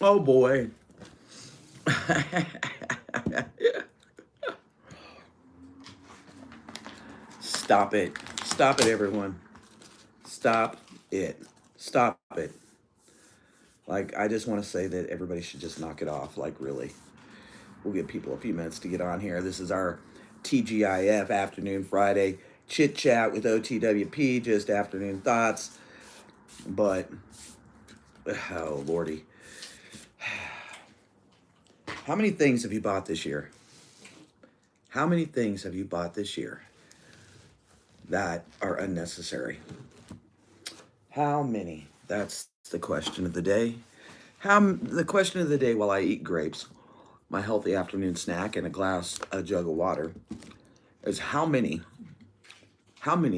Oh boy. Stop it. Stop it, everyone. Stop it. Stop it. Like, I just want to say that everybody should just knock it off. Like, really. We'll give people a few minutes to get on here. This is our TGIF Afternoon Friday chit chat with OTWP, just afternoon thoughts. But, oh, Lordy. How many things have you bought this year? How many things have you bought this year that are unnecessary? How many? That's the question of the day. The question of the day while I eat grapes, my healthy afternoon snack, and a jug of water, is how many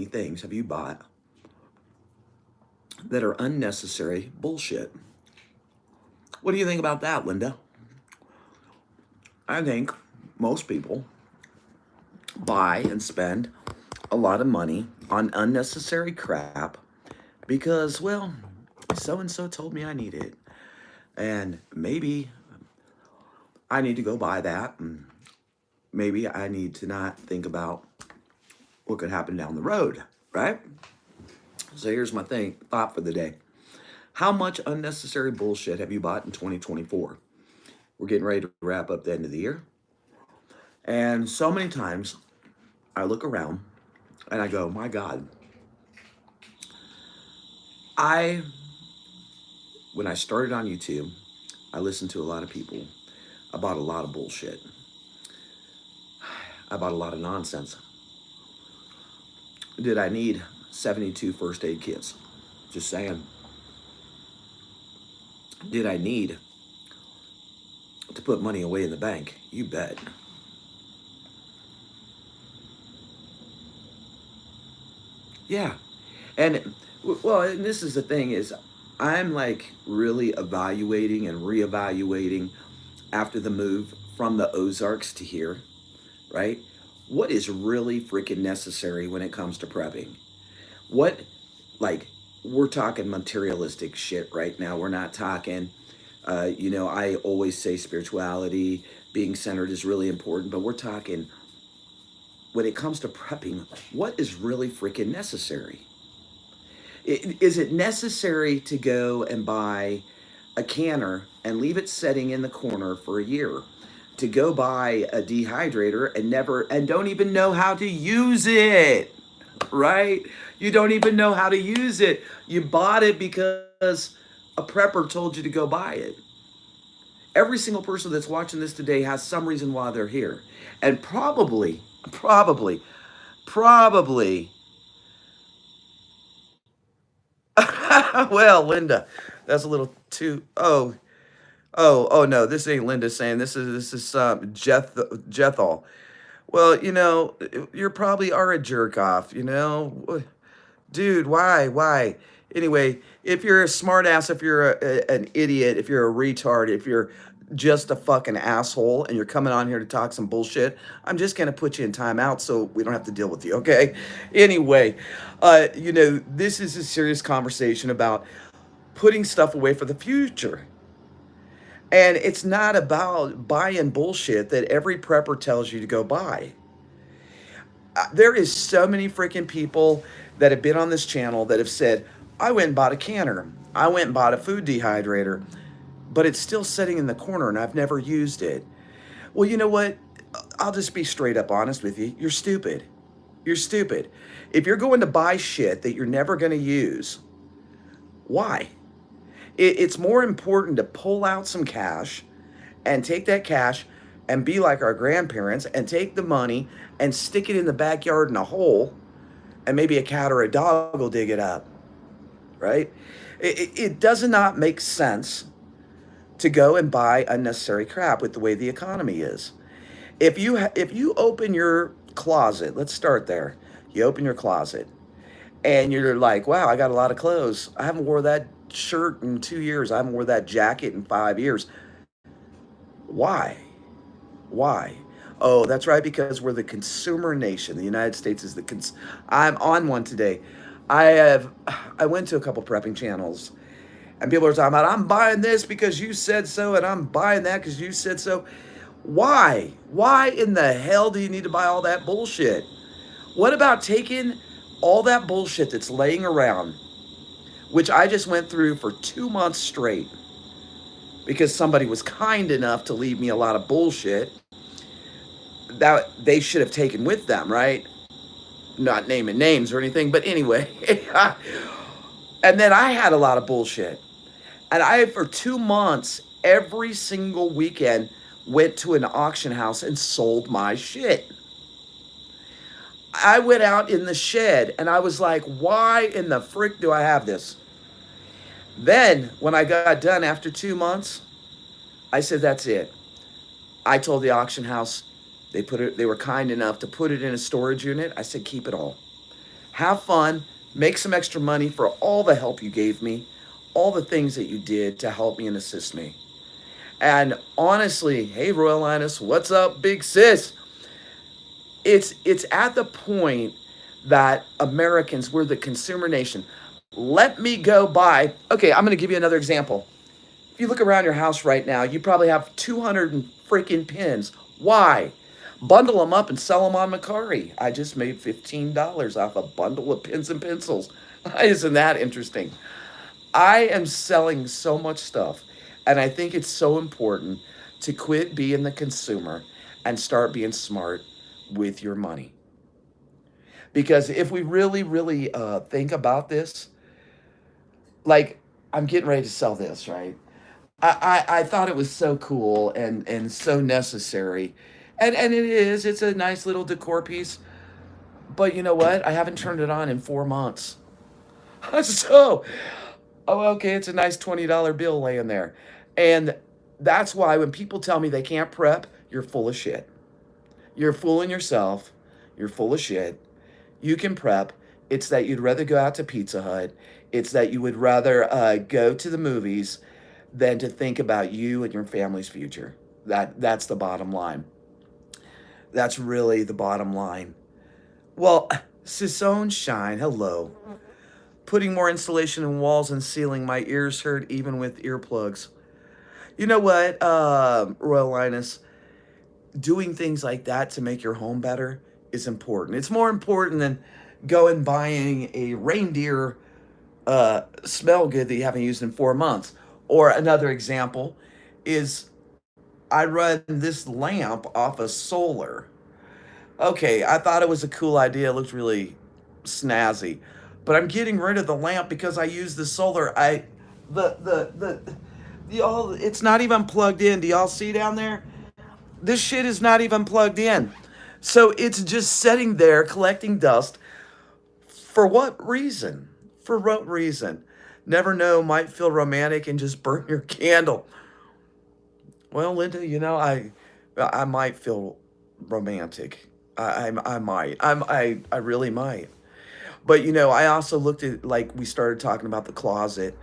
things have you bought that are unnecessary bullshit? What do you think about that, Linda? I think most people buy and spend a lot of money on unnecessary crap because, well, so and so told me I need it. And maybe I need to go buy that. And maybe I need to not think about what could happen down the road, right? So here's my thought for the day. How much unnecessary bullshit have you bought in 2024? We're getting ready to wrap up the end of the year. And so many times I look around and I go, my God, I, when I started on YouTube, I listened to a lot of people. I bought a lot of bullshit. I bought a lot of nonsense. Did I need 72 first aid kits? Just saying. Did I need to put money away in the bank? You bet. Yeah. And well, and this is the thing is I'm like really evaluating and reevaluating after the move from the Ozarks to here, right? What is really freaking necessary when it comes to prepping? What, like, we're talking materialistic shit right now. We're not talking, I always say spirituality, being centered is really important, but we're talking when it comes to prepping, what is really freaking necessary? Is it necessary to go and buy a canner and leave it setting in the corner for a year? To go buy a dehydrator and don't even know how to use it, right? You don't even know how to use it. You bought it because a prepper told you to go buy it. Every single person that's watching this today has some reason why they're here. And probably, well, Linda, that's a little too, oh no, this ain't Linda saying this is Jethal. Well, you probably are a jerk off, dude. Why? Anyway, if you're a smartass, if you're an idiot, if you're a retard, if you're just a fucking asshole, and you're coming on here to talk some bullshit, I'm just gonna put you in timeout so we don't have to deal with you, okay? Anyway, this is a serious conversation about putting stuff away for the future. And it's not about buying bullshit that every prepper tells you to go buy. There is so many freaking people that have been on this channel that have said, I went and bought a canner. I went and bought a food dehydrator, but it's still sitting in the corner and I've never used it. Well, you know what? I'll just be straight up honest with you. You're stupid. You're stupid. If you're going to buy shit that you're never going to use, why? It's more important to pull out some cash and take that cash and be like our grandparents and take the money and stick it in the backyard in a hole, and maybe a cat or a dog will dig it up, right? It does not make sense to go and buy unnecessary crap with the way the economy is. If you open your closet, let's start there. You open your closet and you're like, wow, I got a lot of clothes. I haven't wore that shirt in 2 years. I haven't wore that jacket in 5 years. Why? Why? Oh, that's right, because we're the consumer nation. The United States is I'm on one today. I have I went to a couple prepping channels And people are talking about, I'm buying this because you said so, and I'm buying that because you said so. Why? Why in the hell do you need to buy all that bullshit? What about taking all that bullshit that's laying around, which I just went through for 2 months straight because somebody was kind enough to leave me a lot of bullshit that they should have taken with them, right? Not naming names or anything, but anyway. And then I had a lot of bullshit. And I, for 2 months, every single weekend, went to an auction house and sold my shit. I went out in the shed and I was like, why in the frick do I have this? Then, when I got done after 2 months, I said, that's it. I told the auction house, they were kind enough to put it in a storage unit. I said, keep it all. Have fun, make some extra money for all the help you gave me, all the things that you did to help me and assist me. And honestly, hey Royal Highness, what's up, big sis? It's at the point that Americans, we're the consumer nation. Let me go buy. Okay, I'm going to give you another example. If you look around your house right now, you probably have 200 freaking pins. Why? Bundle them up and sell them on Macari. I just made $15 off a bundle of pins and pencils. Isn't that interesting? I am selling so much stuff, and I think it's so important to quit being the consumer and start being smart with your money. Because if we really, really think about this, like I'm getting ready to sell this, right? I thought it was so cool and so necessary. And it is, it's a nice little decor piece. But you know what? I haven't turned it on in 4 months. So, oh, okay, it's a nice $20 bill laying there. And that's why when people tell me they can't prep, you're full of shit. You're fooling yourself. You're full of shit. You can prep. It's that you'd rather go out to Pizza Hut. It's that you would rather go to the movies than to think about you and your family's future. That's the bottom line. That's really the bottom line. Well, ᴡᴟᴟ Shine, hello. Putting more insulation in walls and ceiling. My ears hurt even with earplugs. You know what, Royal Highness? Doing things like that to make your home better is important. It's more important than going buying a reindeer smell good that you haven't used in 4 months. Or another example is I run this lamp off of solar. Okay, I thought it was a cool idea. It looked really snazzy. But I'm getting rid of the lamp because I use the solar. Y'all, it's not even plugged in. Do y'all see down there? This shit is not even plugged in. So it's just sitting there collecting dust. For what reason? For what reason? Never know, might feel romantic and just burn your candle. Well, Linda, I might feel romantic. I might. I really might. But I also looked at, like we started talking about the closet.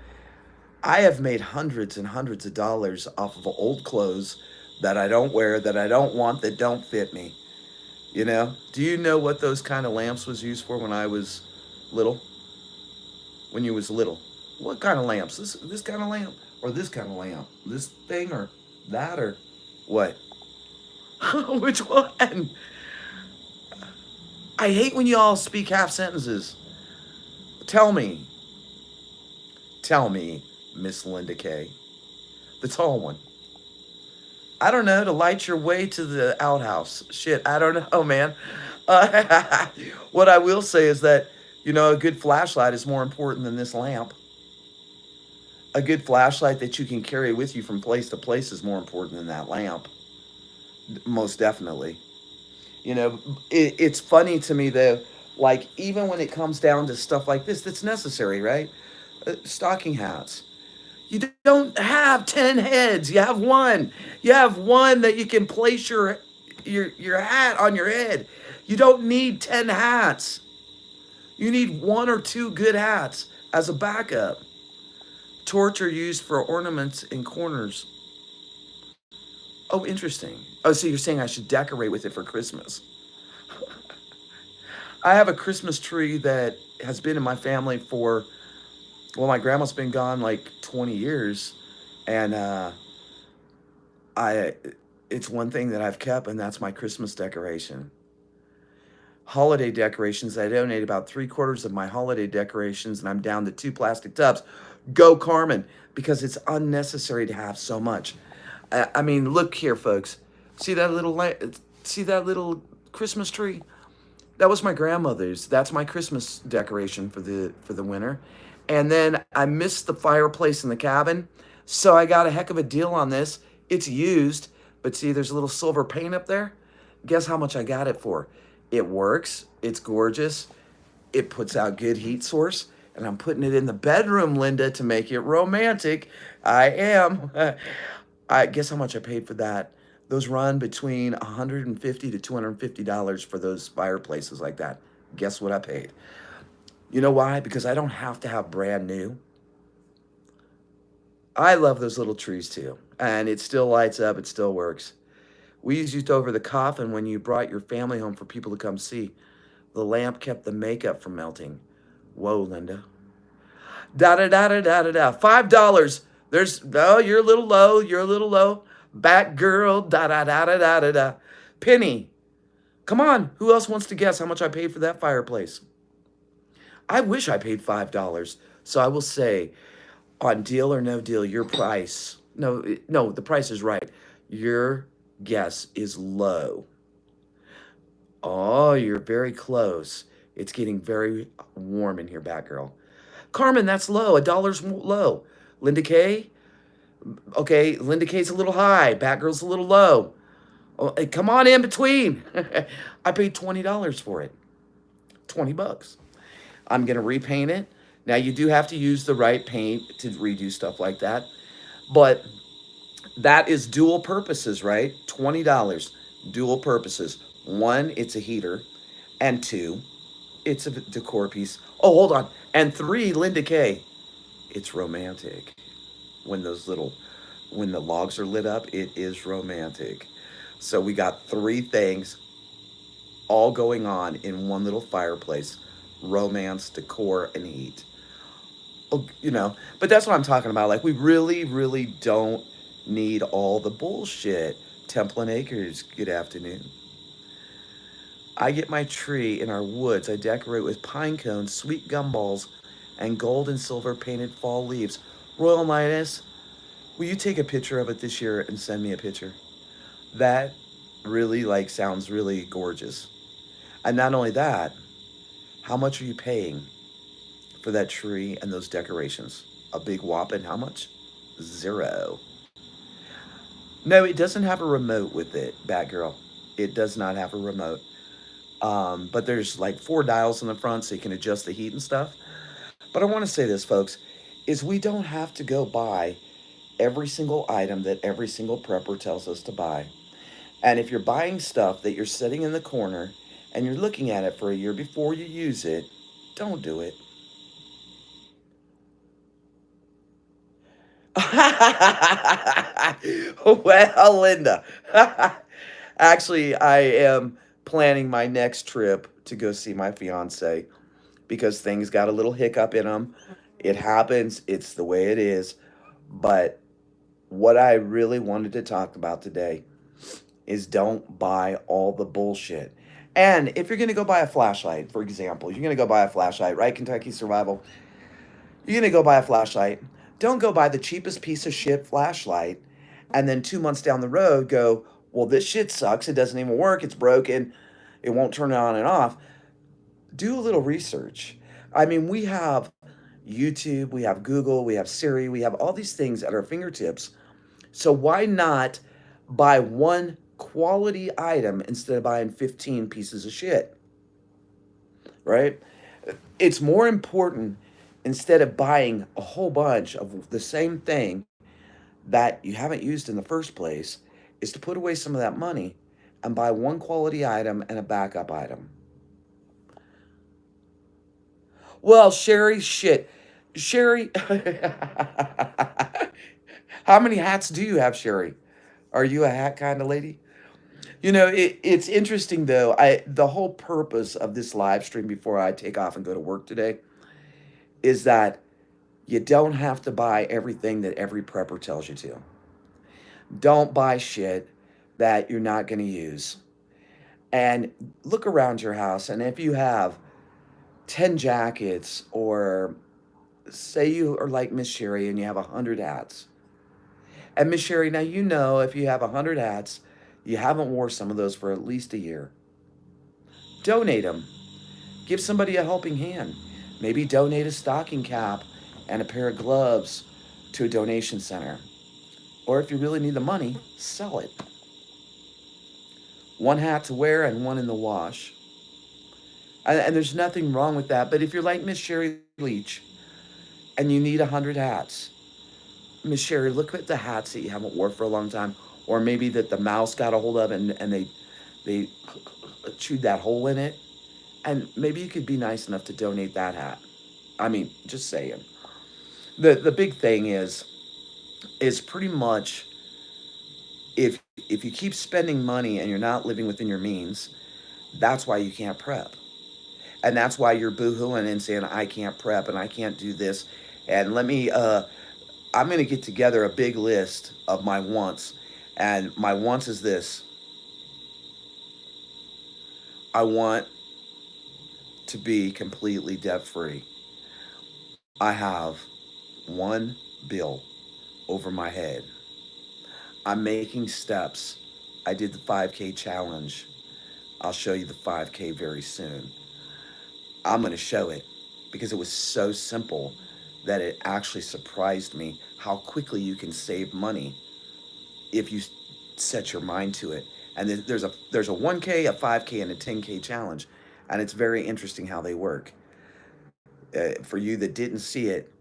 I have made hundreds and hundreds of dollars off of old clothes that I don't wear, that I don't want, that don't fit me. Do you know what those kind of lamps was used for when I was little? When you was little, what kind of lamps? This kind of lamp or this kind of lamp? This thing or that or what? Which one? I hate when y'all speak half sentences. Tell me. Tell me, Miss Linda K. The tall one. I don't know, to light your way to the outhouse. Shit, I don't know, man. What I will say is that, a good flashlight is more important than this lamp. A good flashlight that you can carry with you from place to place is more important than that lamp. Most definitely. It's funny to me, though, like, even when it comes down to stuff like this, that's necessary, right? Stocking hats. You don't have 10 heads. You have one. You have one that you can place your hat on your head. You don't need 10 hats. You need one or two good hats as a backup. Torch are used for ornaments in corners. Oh, interesting. Oh, so you're saying I should decorate with it for Christmas. I have a Christmas tree that has been in my family for Well, my grandma's been gone like 20 years, and I it's one thing that I've kept, and that's my Christmas decoration. Holiday decorations. I donate about three-quarters of my holiday decorations, and I'm down to two plastic tubs. Go Carmen, because it's unnecessary to have so much. I mean, look here, folks. See that little see that little Christmas tree? That was my grandmother's. That's my Christmas decoration for the winter. And then I missed the fireplace in the cabin, so I got a heck of a deal on this. It's used, but see, there's a little silver paint up there. Guess how much I got it for? It works. It's gorgeous. It puts out good heat source, and I'm putting it in the bedroom, Linda, to make it romantic. I am. I guess how much I paid for that. Those run between $150 to $250 for those fireplaces like that. Guess what I paid? You know why? Because I don't have to have brand new. I love those little trees too. And it still lights up, it still works. We used it over the coffin when you brought your family home for people to come see. The lamp kept the makeup from melting. Whoa, Linda. Da da da da da da da. $5. There's no, you're a little low. You're a little low. Back girl. Da da da da da da da. Penny. Come on. Who else wants to guess how much I paid for that fireplace? I wish I paid $5. So I will say, on Deal or No Deal, your price. No, the price is right. Your guess is low. Oh, you're very close. It's getting very warm in here, Batgirl. Carmen, that's low. $1's low. Linda K, okay, Linda K's a little high. Batgirl's a little low. Oh, hey, come on in between. I paid $20 for it. 20 bucks. I'm gonna repaint it. Now you do have to use the right paint to redo stuff like that, but that is dual purposes, right? $20, dual purposes. One, it's a heater, and two, it's a decor piece. Oh, hold on. And three, Linda K, it's romantic. When those little, when the logs are lit up, it is romantic. So we got three things all going on in one little fireplace: romance, decor, and heat. Oh, but that's what I'm talking about. Like, we really, really don't need all the bullshit. Temple and Acres, good afternoon. I get my tree in our woods. I decorate with pine cones, sweet gumballs, and gold and silver painted fall leaves. Royal Linus, will you take a picture of it this year and send me a picture? That really sounds really gorgeous. And not only that, how much are you paying for that tree and those decorations? A big whopping how much? Zero. No, it doesn't have a remote with it, Batgirl. It does not have a remote. But there's like four dials in the front so you can adjust the heat and stuff. But I want to say this, folks, is we don't have to go buy every single item that every single prepper tells us to buy. And if you're buying stuff that you're sitting in the corner and you're looking at it for a year before you use it, don't do it. Well, Linda, actually, I am planning my next trip to go see my fiance because things got a little hiccup in them. It happens, it's the way it is. But what I really wanted to talk about today is don't buy all the bullshit. And if you're going to go buy a flashlight, for example, you're going to go buy a flashlight, right? Kentucky Survival. You're going to go buy a flashlight. Don't go buy the cheapest piece of shit flashlight and then 2 months down the road go, well, this shit sucks. It doesn't even work. It's broken. It won't turn on and off. Do a little research. I mean, we have YouTube, we have Google, we have Siri, we have all these things at our fingertips. So why not buy one quality item instead of buying 15 pieces of shit? Right? It's more important, instead of buying a whole bunch of the same thing that you haven't used in the first place, is to put away some of that money and buy one quality item and a backup item. Well, Sherry, shit. Sherry, how many hats do you have, Sherry? Are you a hat kind of lady? It's interesting though. The whole purpose of this live stream before I take off and go to work today is that You don't have to buy everything that every prepper tells you to. Don't buy shit that you're not going to use. And look around your house, and if you have 10 jackets, or say you are like Miss Sherry and you have 100 hats. And Miss Sherry, now you know if you have 100 hats, you haven't wore some of those for at least a year. Donate them. Give somebody a helping hand. Maybe donate a stocking cap and a pair of gloves to a donation center. Or if you really need the money, sell it. One hat to wear and one in the wash. And there's nothing wrong with that. But if you're like Miss Sherry Leach and you need 100 hats, Miss Sherry, look at the hats that you haven't worn for a long time, or maybe that the mouse got a hold of and they chewed that hole in it, and maybe you could be nice enough to donate that hat. I mean, just saying. The big thing is pretty much, if you keep spending money and you're not living within your means, that's why you can't prep. And that's why you're boohooing and saying, I can't prep and I can't do this. And I'm going to get together a big list of my wants. And my wants is this: I want to be completely debt free. I have one bill over my head. I'm making steps. I did the 5K challenge. I'll show you the 5K very soon. I'm going to show it because it was so simple that it actually surprised me how quickly you can save money if you set your mind to it. And there's a 1K, a 5K, and a 10K challenge, and it's very interesting how they work. For you that didn't see it,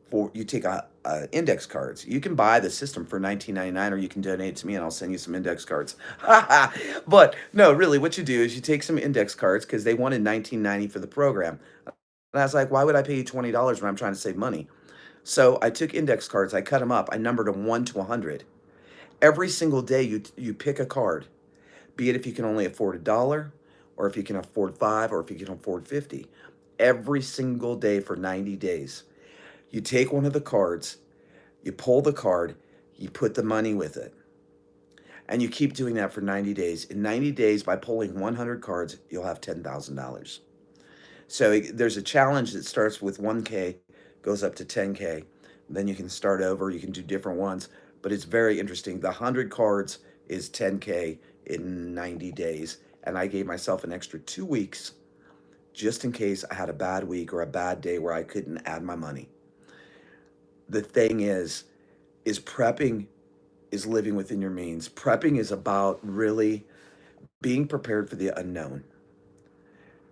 for you take a index cards. You can buy the system for 19.99, or you can donate it to me, and I'll send you some index cards. But no, really, what you do is you take some index cards because they wanted 19.90 for the program. And I was like, why would I pay you $20 when I'm trying to save money? So I took index cards, I cut them up, I numbered them 1 to 100. Every single day, you pick a card, be it if you can only afford $1, or if you can afford five, or if you can afford 50. Every single day for 90 days. You take one of the cards, you pull the card, you put the money with it. And you keep doing that for 90 days. In 90 days, by pulling 100 cards, you'll have $10,000. So there's a challenge that starts with 1K, goes up to 10K. Then you can start over, you can do different ones. But it's very interesting. The 100 cards is 10K in 90 days. And I gave myself an extra 2 weeks just in case I had a bad week or a bad day where I couldn't add my money. The thing is prepping is living within your means. Prepping is about really being prepared for the unknown.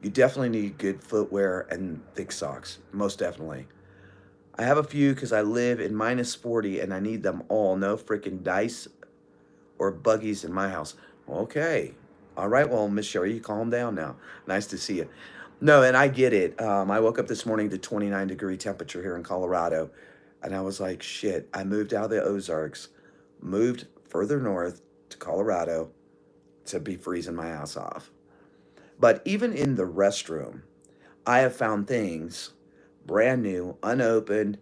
You definitely need good footwear and thick socks, most definitely. I have a few because I live in minus 40 and I need them all. No freaking dice or buggies in my house. Okay. All right. Well, Miss Sherry, you calm down now. Nice to see you. No, and I get it. I woke up this morning to 29-degree temperature here in Colorado. And I was like, shit, I moved out of the Ozarks, moved further north to Colorado to be freezing my ass off. But even in the restroom, I have found things brand new, unopened,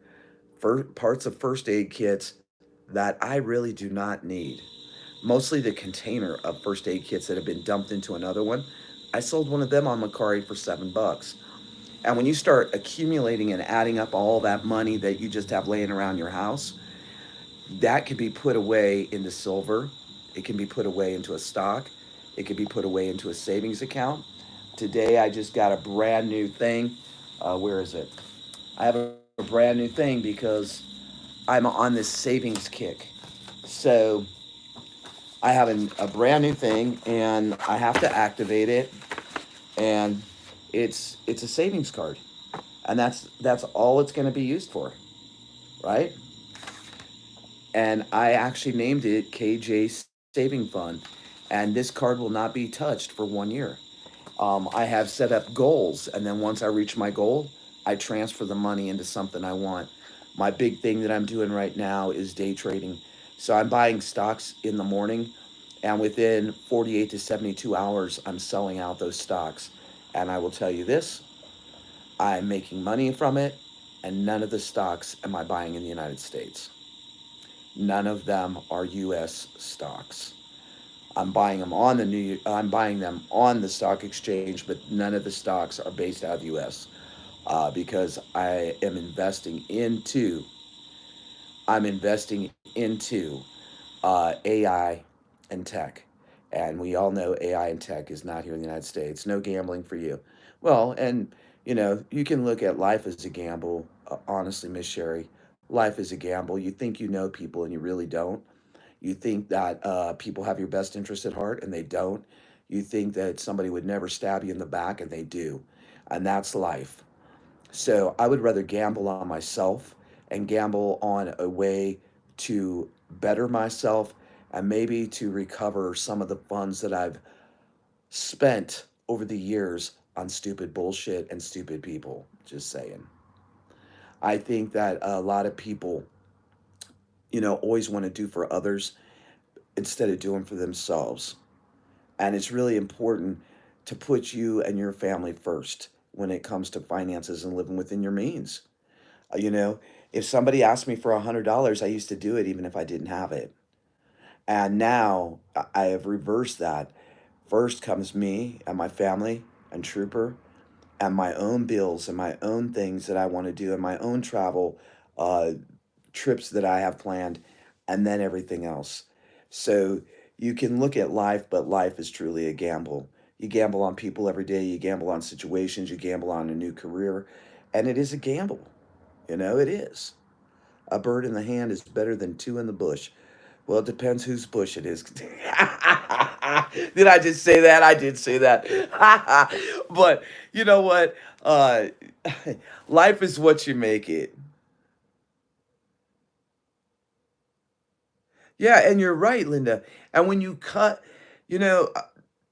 parts of first aid kits that I really do not need. Mostly the container of first aid kits that have been dumped into another one. I sold one of them on Macari for $7. And when you start accumulating and adding up all that money that you just have laying around your house, that can be put away into silver. It can be put away into a stock. It can be put away into a savings account. Today, I just got a brand new thing. Where is it? I have a brand new thing because I'm on this savings kick. So I have a brand new thing and I have to activate it. And it's a savings card. And that's all it's going to be used for, right? And I actually named it KJ Saving Fund. And this card will not be touched for 1 year. I have set up goals, and then once I reach my goal, I transfer the money into something I want. My big thing that I'm doing right now is day trading. So I'm buying stocks in the morning, and within 48 to 72 hours, I'm selling out those stocks. And I will tell you this: I'm making money from it, and none of the stocks am I buying in the United States. None of them are U.S. stocks. I'm buying them on the stock exchange, but none of the stocks are based out of the U.S. Because I'm investing into AI and tech. And we all know AI and tech is not here in the United States. No gambling for you. Well, and you can look at life as a gamble. Honestly, Miss Sherry, life is a gamble. You think you know people and you really don't. You think that people have your best interest at heart and they don't. You think that somebody would never stab you in the back and they do. And that's life. So I would rather gamble on myself and gamble on a way to better myself and maybe to recover some of the funds that I've spent over the years on stupid bullshit and stupid people. Just saying. I think that a lot of people, always want to do for others instead of doing for themselves. And it's really important to put you and your family first when it comes to finances and living within your means. Uh, You know, if somebody asked me for $100, I used to do it even if I didn't have it. And now I have reversed that. First comes me and my family and Trooper and my own bills and my own things that I want to do and my own travel uh, trips that I have planned, and then everything else. So you can look at life, but life is truly a gamble. You gamble on people every day, you gamble on situations, you gamble on a new career, and it is a gamble. It is. A bird in the hand is better than two in the bush. Well, it depends whose bush it is. Did I just say that? I did say that. But you know what? Life is what you make it. Yeah, and you're right, Linda. And when you cut, you know, uh,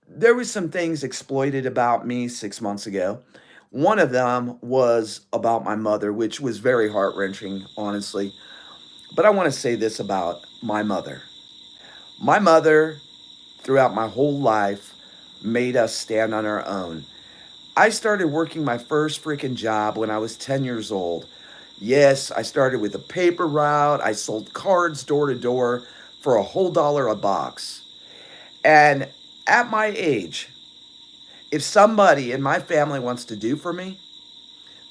there was some things exploited about me 6 months ago. One of them was about my mother, which was very heart wrenching, honestly. But I want to say this about my mother. My mother, throughout my whole life, made us stand on our own. I started working my first freaking job when I was 10 years old. Yes, I started with a paper route. I sold cards door to door for a whole dollar a box. And at my age, if somebody in my family wants to do for me,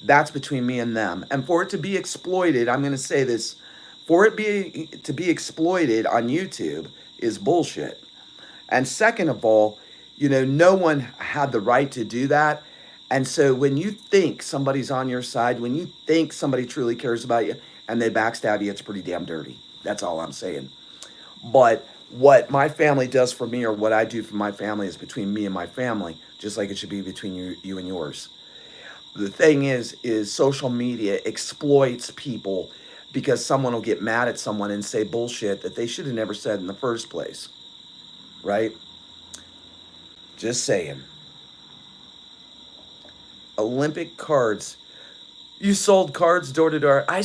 that's between me and them. And for it to be exploited, I'm going to say this, for it be to be exploited on YouTube is bullshit. And second of all, no one had the right to do that. And so when you think somebody's on your side, when you think somebody truly cares about you and they backstab you, it's pretty damn dirty. That's all I'm saying. But what my family does for me or what I do for my family is between me and my family, just like it should be between you and yours. The thing is social media exploits people because someone will get mad at someone and say bullshit that they should have never said in the first place, right? Just saying. Olympic cards. You sold cards door to door. I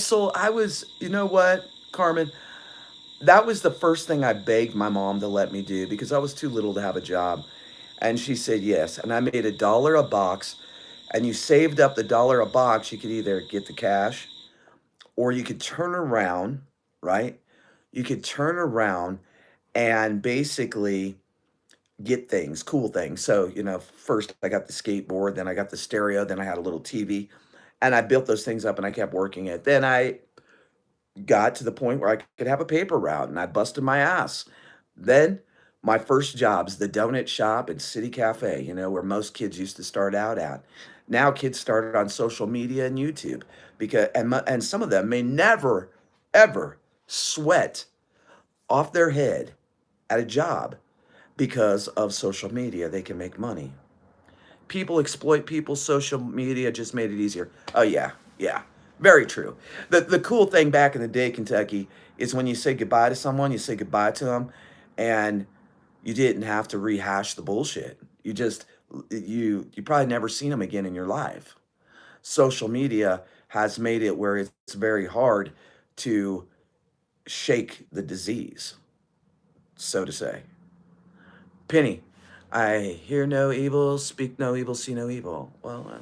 was, you know what, Carmen? That was the first thing I begged my mom to let me do because I was too little to have a job. And she said yes. And I made a dollar a box. And you saved up the dollar a box. You could either get the cash or you could turn around, right? You could turn around and basically get things, cool things. So, first I got the skateboard, then I got the stereo, then I had a little TV, and I built those things up and I kept working it. Then I got to the point where I could have a paper route and I busted my ass. Then my first jobs, the donut shop and City Cafe, where most kids used to start out at. Now kids started on social media and YouTube because and some of them may never ever sweat off their head at a job because of social media. They can make money. People exploit people. Social media just made it easier. Oh yeah, yeah, very true. The cool thing back in the day, Kentucky, is when you say goodbye to someone, you say goodbye to them, and you didn't have to rehash the bullshit. You probably never seen them again in your life. Social media has made it where it's very hard to shake the disease, so to say. Penny, I hear no evil, speak no evil, see no evil. Well,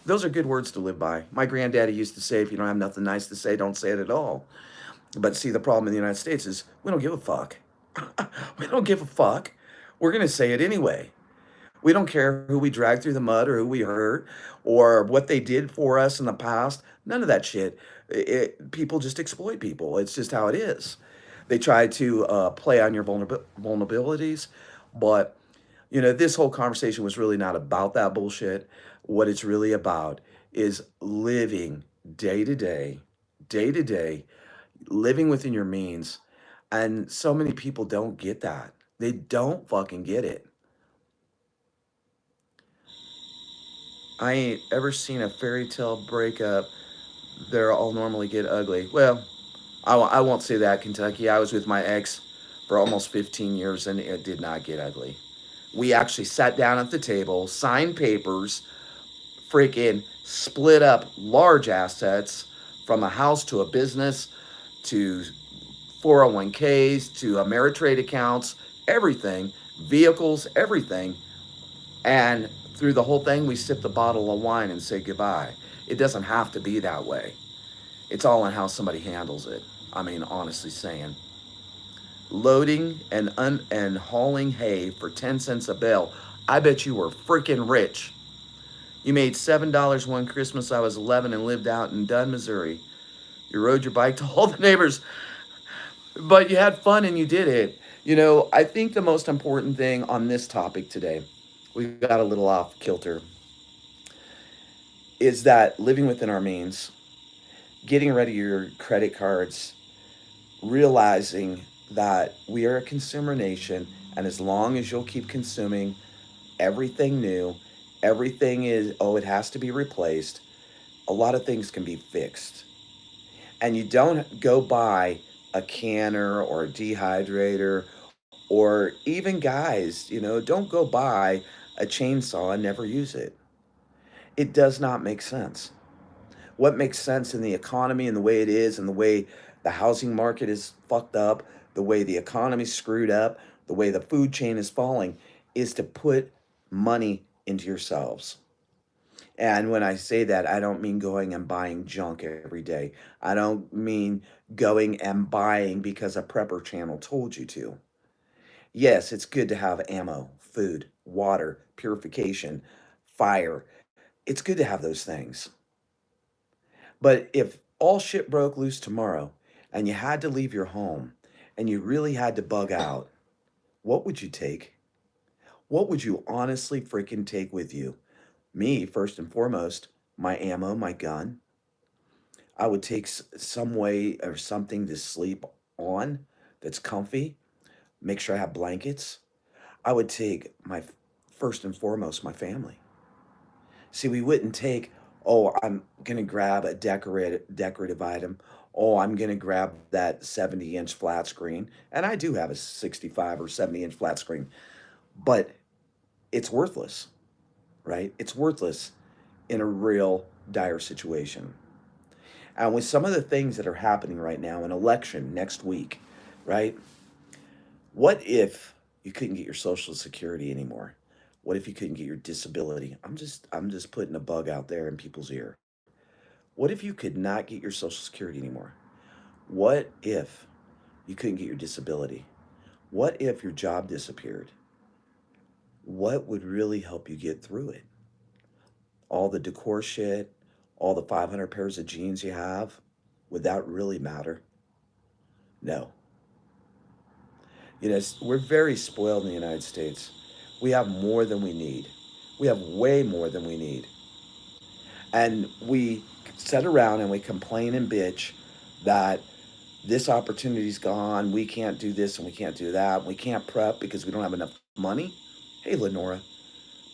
Those are good words to live by. My granddaddy used to say, if you don't have nothing nice to say, don't say it at all. But see, the problem in the United States is we don't give a fuck. We don't give a fuck. We're going to say it anyway. We don't care who we drag through the mud or who we hurt or what they did for us in the past. None of that shit. People just exploit people. It's just how it is. They try to play on your vulnerabilities. But, this whole conversation was really not about that bullshit. What it's really about is living day to day, living within your means. And so many people don't get that. They don't fucking get it. I ain't ever seen a fairy tale breakup. They're all normally get ugly. Well, I won't say that, Kentucky. I was with my ex for almost 15 years and it did not get ugly. We actually sat down at the table, signed papers, freaking split up large assets from a house to a business to 401ks to Ameritrade accounts, everything, vehicles, everything. And through the whole thing, we sipped a bottle of wine and say goodbye. It doesn't have to be that way. It's all in how somebody handles it. I mean, honestly saying. Loading and hauling hay for 10 cents a bale. I bet you were freaking rich. You made $7 one Christmas. I was 11 and lived out in Dunn, Missouri. You rode your bike to all the neighbors, but you had fun and you did it. I think the most important thing on this topic today, we got a little off kilter, is that living within our means, getting rid of your credit cards, realizing that we are a consumer nation, and as long as you'll keep consuming everything new, everything is, oh, it has to be replaced, a lot of things can be fixed. And you don't go buy a canner or a dehydrator, or even guys, don't go buy a chainsaw and never use it. It does not make sense. What makes sense in the economy and the way it is and the way the housing market is fucked up, the way the economy's screwed up, the way the food chain is falling, is to put money into yourselves. And when I say that, I don't mean going and buying junk every day. I don't mean going and buying because a prepper channel told you to. Yes, it's good to have ammo, food, water, purification, fire. It's good to have those things. But if all shit broke loose tomorrow and you had to leave your home and you really had to bug out, what would you take? What would you honestly freaking take with you? Me, first and foremost, my ammo, my gun. I would take some way or something to sleep on that's comfy. Make sure I have blankets. I would take first and foremost, my family. See, we wouldn't take, oh, I'm going to grab a decorative item. Oh, I'm going to grab that 70-inch flat screen. And I do have a 65 or 70-inch flat screen, but it's worthless, right? It's worthless in a real dire situation. And with some of the things that are happening right now, an election next week, right? What if you couldn't get your Social Security anymore? What if you couldn't get your disability? I'm just putting a bug out there in people's ear. What if you could not get your Social Security anymore? What if you couldn't get your disability? What if your job disappeared? What would really help you get through it? All the decor shit, all the 500 pairs of jeans you have, would that really matter? No. We're very spoiled in the United States. We have more than we need. We have way more than we need. And we sit around and we complain and bitch that this opportunity's gone. We can't do this and we can't do that. We can't prep because we don't have enough money. Hey, Lenora.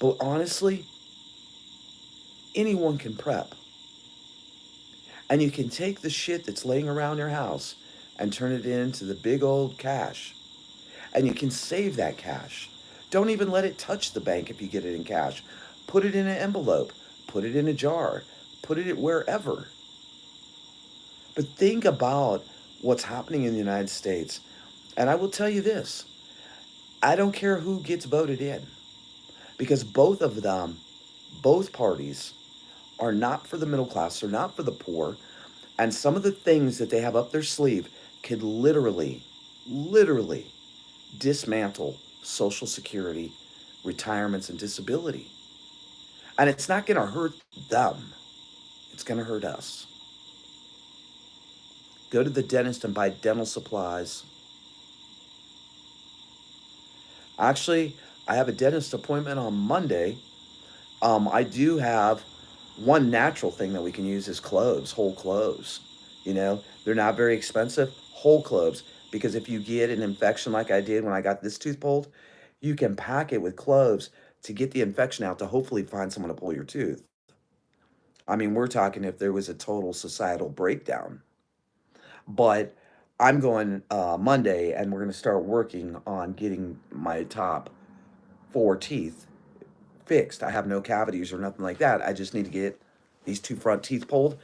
But honestly, anyone can prep. And you can take the shit that's laying around your house and turn it into the big old cash. And you can save that cash. Don't even let it touch the bank if you get it in cash. Put it in an envelope. Put it in a jar. Put it wherever. But think about what's happening in the United States. And I will tell you this. I don't care who gets voted in. Because both of them, both parties, are not for the middle class, they're not for the poor. And some of the things that they have up their sleeve could literally dismantle Social Security, retirements, and disability. And it's not going to hurt them, it's going to hurt us. Go to the dentist and buy dental supplies. Actually, I have a dentist appointment on Monday. I do have one natural thing that we can use is cloves, whole cloves. You know, they're not very expensive, whole cloves. Because if you get an infection like I did when I got this tooth pulled, you can pack it with cloves to get the infection out to hopefully find someone to pull your tooth. I mean, we're talking if there was a total societal breakdown. But I'm going Monday and we're going to start working on getting my top four teeth fixed. I have no cavities or nothing like that. I just need to get these two front teeth pulled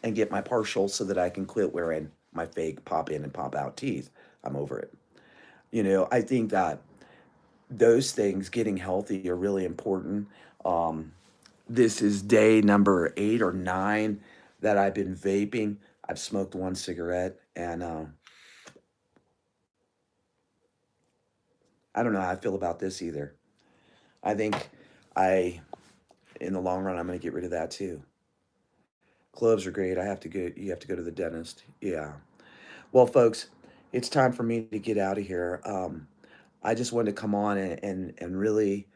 and get my partial so that I can quit wearing my fake pop in and pop out teeth. I'm over it. I think that those things, getting healthy, are really important. Um, this is day number 8 or 9 that I've been vaping. I've smoked one cigarette, and I don't know how I feel about this either. I think I, in the long run, I'm going to get rid of that too. Cloves are great. I have to go. You have to go to the dentist. Yeah. Well, folks, it's time for me to get out of here. I just wanted to come on and really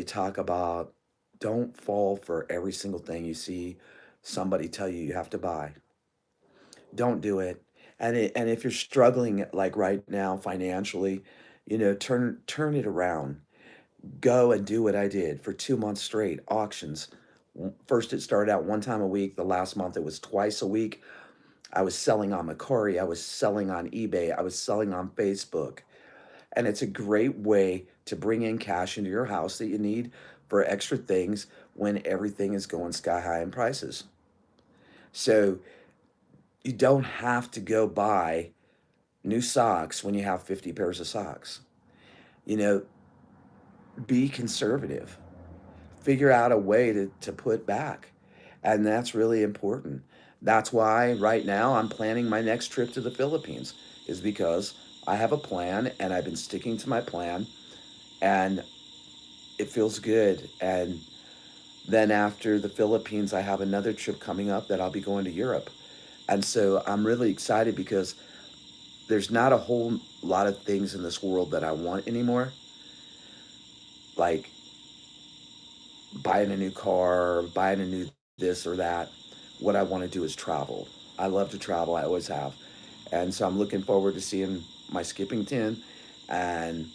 talk about, don't fall for every single thing you see somebody tell you have to buy. Don't do it. And if you're struggling like right now financially, turn it around. Go and do what I did for 2 months straight. Auctions. First, it started out one time a week. The last month, it was twice a week. I was selling on Macari. I was selling on eBay. I was selling on Facebook. And it's a great way to bring in cash into your house that you need for extra things when everything is going sky high in prices. So you don't have to go buy new socks when you have 50 pairs of socks. You know, be conservative. Figure out a way to put back. And that's really important. That's why right now I'm planning my next trip to the Philippines, is because I have a plan and I've been sticking to my plan and it feels good. And then after the Philippines, I have another trip coming up that I'll be going to Europe. And so I'm really excited because there's not a whole lot of things in this world that I want anymore. Like buying a new car, buying a new this or that. What I want to do is travel. I love to travel, I always have. And so I'm looking forward to seeing my skipping tin and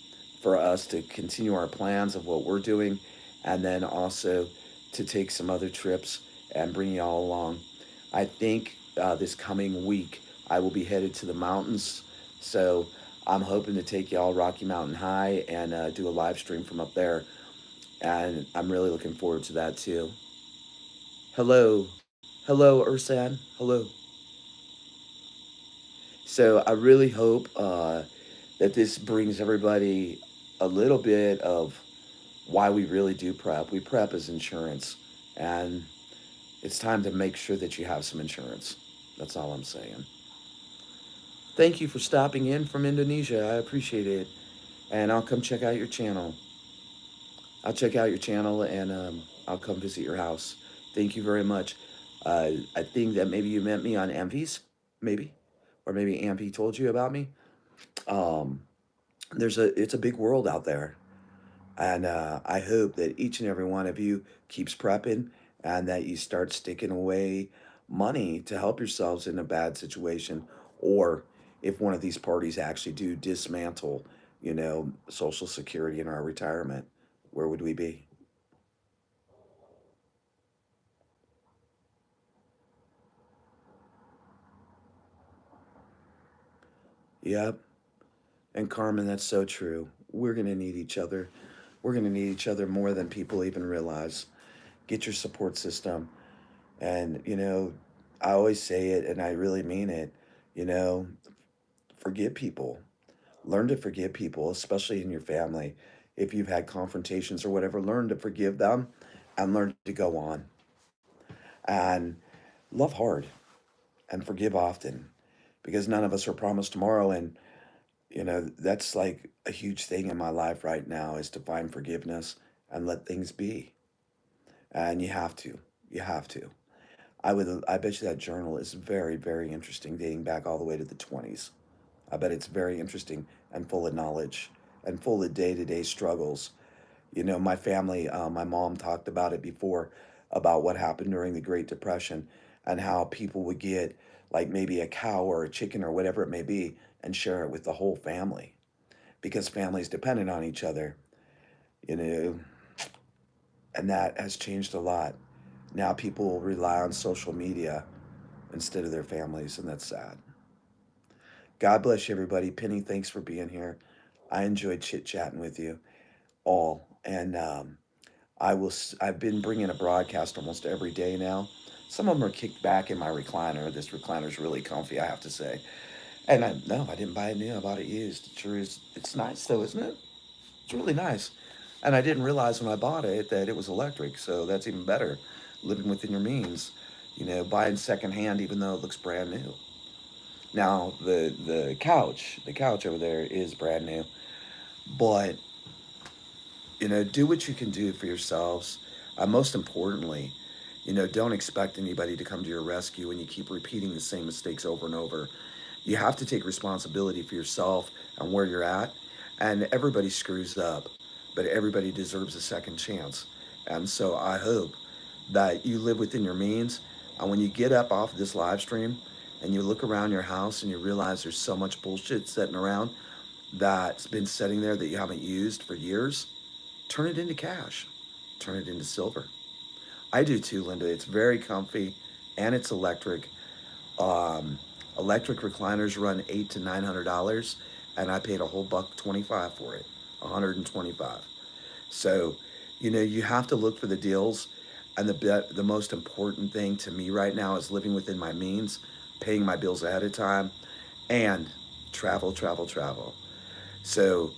for us to continue our plans of what we're doing and then also to take some other trips and bring y'all along. I think this coming week I will be headed to the mountains. So I'm hoping to take y'all Rocky Mountain High and do a live stream from up there. And I'm really looking forward to that too. Hello. Hello, Ursan. Hello. So I really hope that this brings everybody a little bit of why we really do prep. We prep as insurance, and it's time to make sure that you have some insurance. That's all I'm saying. Thank you for stopping in from Indonesia. I appreciate it. And I'll come check out your channel. I'll check out your channel and I'll come visit your house. Thank you very much. I think that maybe you met me on Envy's, maybe, or maybe Ampy told you about me. Um, it's a big world out there, and I hope that each and every one of you keeps prepping and that you start sticking away money to help yourselves in a bad situation, or if one of these parties actually do dismantle, Social Security and our retirement, where would we be? Yep. And Carmen, that's so true. We're going to need each other. We're going to need each other more than people even realize. Get your support system. And, I always say it and I really mean it. You know, forgive people. Learn to forgive people, especially in your family. If you've had confrontations or whatever, learn to forgive them and learn to go on. and love hard and forgive often, because none of us are promised tomorrow. And that's like a huge thing in my life right now, is to find forgiveness and let things be. And you have to. I bet you that journal is very, very interesting, dating back all the way to the 20s. I bet it's very interesting and full of knowledge and full of day-to-day struggles. My family, my mom talked about it before, about what happened during the Great Depression, and how people would get like maybe a cow or a chicken or whatever it may be and share it with the whole family, because families depended on each other, you know, and that has changed a lot. Now people rely on social media instead of their families, and that's sad. God bless you, everybody. Penny, thanks for being here. I enjoyed chit chatting with you all, and I've been bringing a broadcast almost every day now. Some of them are kicked back in my recliner. This recliner's really comfy, I have to say. And no, I didn't buy it new. I bought it used. It sure is. It's nice though, isn't it? It's really nice. And I didn't realize when I bought it that it was electric, so that's even better. Living within your means, buying secondhand even though it looks brand new. Now the couch over there is brand new, but do what you can do for yourselves. Most importantly, don't expect anybody to come to your rescue when you keep repeating the same mistakes over and over. You have to take responsibility for yourself and where you're at. And everybody screws up, but everybody deserves a second chance. And so I hope that you live within your means. And when you get up off this live stream and you look around your house and you realize there's so much bullshit sitting around that's been sitting there that you haven't used for years, turn it into cash, turn it into silver. I do too, Linda. It's very comfy and it's electric. Um, Electric recliners run $800 to $900, and I paid a whole $125 for it, 125. So, you have to look for the deals, and the most important thing to me right now is living within my means, paying my bills ahead of time, and travel, travel, travel. So,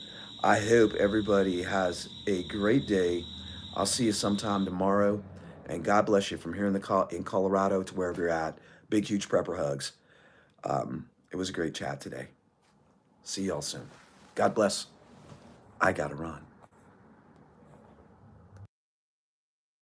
I hope everybody has a great day. I'll see you sometime tomorrow, and God bless you from here in Colorado to wherever you're at. Big, huge prepper hugs. It was a great chat today. See y'all soon. God bless. I gotta run.